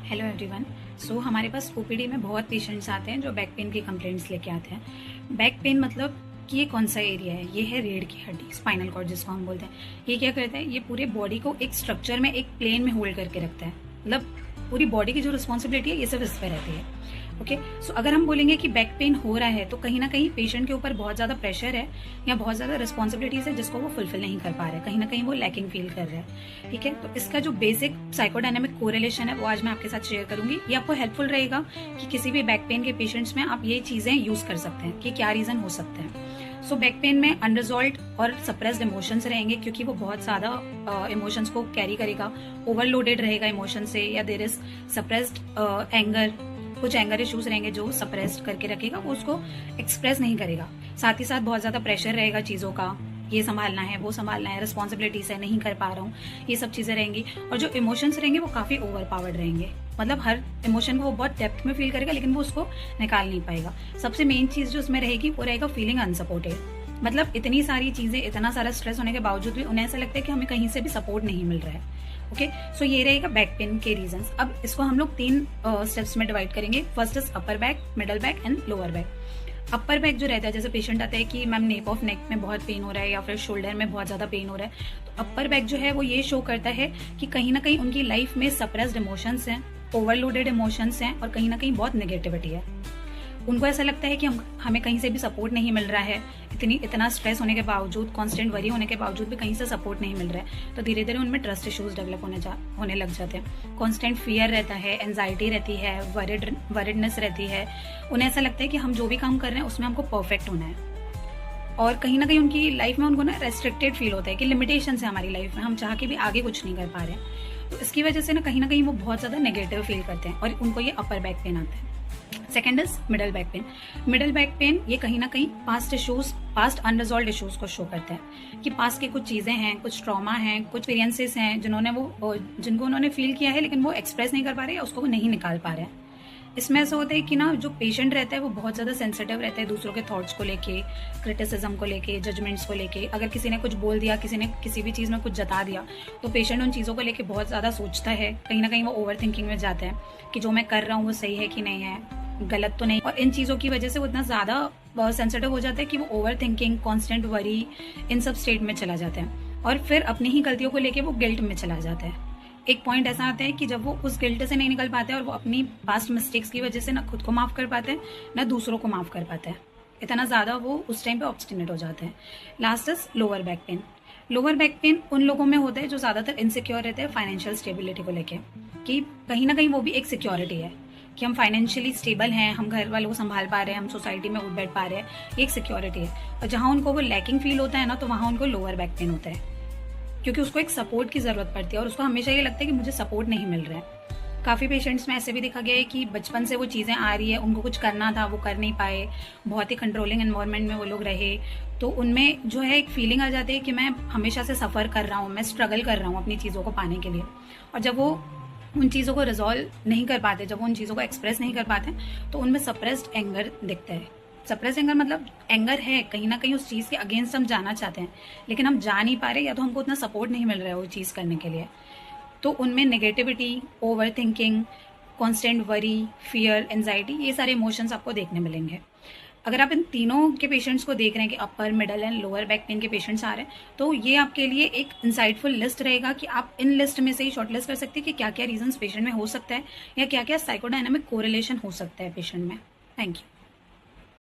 Hello everyone. हमारे पास OPD में बहुत पेशेंट्स आते हैं जो बैक पेन की कंप्लेंट्स लेके आते हैं। बैक पेन मतलब कि ये कौन सा एरिया है? ये है रीढ़ की हड्डी, स्पाइनल कॉर्ड जिसको हम बोलते हैं। ये क्या करता है? ये पूरे बॉडी को एक स्ट्रक्चर में, एक प्लेन में होल्ड करके रखता है। मतलब पूरी बॉडी की जो रिस्पॉन्सिबिलिटी है ये सिर्फ इस पर रहती है। ओके, सो अगर हम बोलेंगे कि बैक पेन हो रहा है तो कहीं ना कहीं पेशेंट के ऊपर बहुत ज्यादा प्रेशर है या बहुत ज्यादा रिस्पॉन्सिबिलिटीज है जिसको वो फुलफिल नहीं कर पा रहा है, कहीं ना कहीं वो लैकिंग फील कर रहा है। ठीक है, तो इसका जो बेसिक साइकोडायनेमिक कोरिलेशन है वो आज मैं आपके साथ शेयर करूंगी। ये आपको हेल्पफुल रहेगा कि किसी भी बैक पेन के पेशेंट्स में आप ये चीजें यूज कर सकते हैं कि क्या रीजन हो सकते हैं। बैक पेन में अनरिजॉल्व्ड और सप्रेस्ड इमोशंस रहेंगे क्योंकि वो बहुत ज्यादा इमोशंस को कैरी करेगा, ओवरलोडेड रहेगा इमोशन से, या देर इज सप्रेस्ड एंगर, कुछ एंगर इश्यूज रहेंगे जो सप्रेस्ड करके रखेगा, वो उसको एक्सप्रेस नहीं करेगा। साथ ही साथ बहुत ज्यादा प्रेशर रहेगा चीजों का, ये संभालना है, वो संभालना है, रिस्पॉन्सिबिलिटी से नहीं कर पा रहा हूँ, ये सब चीजें रहेंगी। और जो इमोशंस रहेंगे वो काफी ओवर पावर्ड रहेंगे, मतलब हर इमोशन को वो बहुत डेप्थ में फील करेगा लेकिन वो उसको निकाल नहीं पाएगा। सबसे मेन चीज जो उसमें रहेगी वो रहेगा फीलिंग अनसपोर्टेड। मतलब इतनी सारी चीजें, इतना सारा स्ट्रेस होने के बावजूद भी उन्हें ऐसा लगता है कि हमें कहीं से भी सपोर्ट नहीं मिल रहा है। ओके, सो ये रहेगा बैक पेन के रीजंस। अब इसको हम लोग 3 स्टेप्स में डिवाइड करेंगे। First is upper back, middle back and lower back. Upper back जो रहता है, जैसे पेशेंट आता है कि मैम नेक ऑफ नेक में बहुत पेन हो रहा है या फिर शोल्डर में बहुत ज्यादा पेन हो रहा है, तो अपर बैक जो है वो ये शो करता है कि कहीं ना कहीं उनकी लाइफ में सप्रेस्ड इमोशंस हैं, ओवरलोडेड इमोशंस हैं और कहीं ना कहीं बहुत नेगेटिविटी है। उनको ऐसा लगता है कि हमें कहीं से भी सपोर्ट नहीं मिल रहा है, इतना स्ट्रेस होने के बावजूद, कांस्टेंट वरी होने के बावजूद भी कहीं से सपोर्ट नहीं मिल रहा है। तो धीरे धीरे उनमें ट्रस्ट इश्यूज डेवलप होने लग जाते हैं। कांस्टेंट फियर रहता है, एंजाइटी रहती है, वरिडनेस रहती है। उन्हें ऐसा लगता है कि हम जो भी काम कर रहे हैं उसमें हमको परफेक्ट होना है, और कहीं ना कहीं उनकी लाइफ में उनको ना रेस्ट्रिक्टेड फील होता है कि लिमिटेशन है हमारी लाइफ में, हम चाह के भी आगे कुछ नहीं कर पा रहे हैं। तो इसकी वजह से ना कहीं वो बहुत ज्यादा नेगेटिव फील करते हैं और उनको ये अपर बैक पेन आता है। Second is middle back pain. Middle back pain ये कहीं ना कहीं पास्ट अनरिजॉल्व इश्यूज को शो करता है कि पास्ट की कुछ चीजें हैं, कुछ ट्रॉमा हैं, कुछ एक्सपीरियंसेस हैं जिनको उन्होंने फील किया है लेकिन वो एक्सप्रेस नहीं कर पा रहे हैं, उसको वो नहीं निकाल पा रहे हैं। इसमें ऐसा होता है कि ना जो पेशेंट रहता है वो बहुत ज्यादा सेंसिटिव रहता है दूसरों के थॉट्स को लेके, क्रिटिसिज्म को लेके, जजमेंट्स को लेके। अगर किसी ने कुछ बोल दिया, किसी ने किसी भी चीज में कुछ जता दिया, तो पेशेंट उन चीजों को लेके बहुत ज्यादा सोचता है, कहीं ना कहीं वो ओवर थिंकिंग में जाता है कि जो मैं कर रहा हूँ वो सही है कि नहीं है, गलत तो नहीं। और इन चीजों की वजह से वो इतना ज्यादा सेंसिटिव हो जाता है कि वो ओवर थिंकिंग, कॉन्स्टेंट वरी, इन सब स्टेट में चला जाता है और फिर अपनी ही गलतियों को लेके वो गिल्ट में चला जाता है। एक पॉइंट ऐसा आता है कि जब वो उस गिल्ट से नहीं निकल पाते और वो अपनी पास्ट मिस्टेक्स की वजह से ना खुद को माफ कर पाते हैं ना दूसरों को माफ कर पाते हैं, इतना ज्यादा वो उस टाइम पे ऑब्स्टिनेट हो जाते हैं। Last is lower back pen. Lower back pen उन लोगों में होता है जो ज्यादातर इनसिक्योर रहते हैं फाइनेंशियल स्टेबिलिटी को लेके, कि कहीं ना कहीं वो भी एक सिक्योरिटी है कि हम फाइनेंशियली स्टेबल हैं, हम घर वालों को संभाल पा रहे हैं, हम सोसाइटी में उठ बैठ पा रहे हैं, ये एक सिक्योरिटी है। और जहां उनको वो लैकिंग फील होता है ना, तो वहां उनको लोअर बैक पेन होता है क्योंकि उसको एक सपोर्ट की जरूरत पड़ती है और उसको हमेशा ये लगता है कि मुझे सपोर्ट नहीं मिल रहा है। काफी पेशेंट्स में ऐसे भी देखा गया है कि बचपन से वो चीजें आ रही है, उनको कुछ करना था वो कर नहीं पाए, बहुत ही कंट्रोलिंग एनवायरनमेंट में वो लोग रहे, तो उनमें जो है एक फीलिंग आ जाती है कि मैं हमेशा से सफर कर रहा हूँ, मैं स्ट्रगल कर रहा हूँ अपनी चीजों को पाने के लिए। और जब वो उन चीजों को रिजॉल्व नहीं कर पाते, जब वो उन चीजों को एक्सप्रेस नहीं कर पाते, तो उनमें सप्रेस्ड एंगर दिखता है। सप्रेस एंगर मतलब एंगर है, कहीं ना कहीं उस चीज के अगेंस्ट हम जाना चाहते हैं लेकिन हम जा नहीं पा रहे, या तो हमको उतना सपोर्ट नहीं मिल रहा है वो चीज करने के लिए। तो उनमें negativity, over thinking, constant worry, fear, anxiety, ये सारे इमोशंस आपको देखने मिलेंगे। अगर आप इन तीनों के पेशेंट्स को देख रहे हैं कि upper, middle and lower back pain के पेशेंट्स आ रहे हैं, तो ये आपके लिए एक इंसाइटफुल लिस्ट रहेगा कि आप इन लिस्ट में से ही शॉर्ट लिस्ट कर सकते हैं कि क्या क्या रीजंस पेशेंट में हो सकता है या क्या क्या साइकोडायनामिक कोरिलेशन हो सकता है पेशेंट में। Thank you.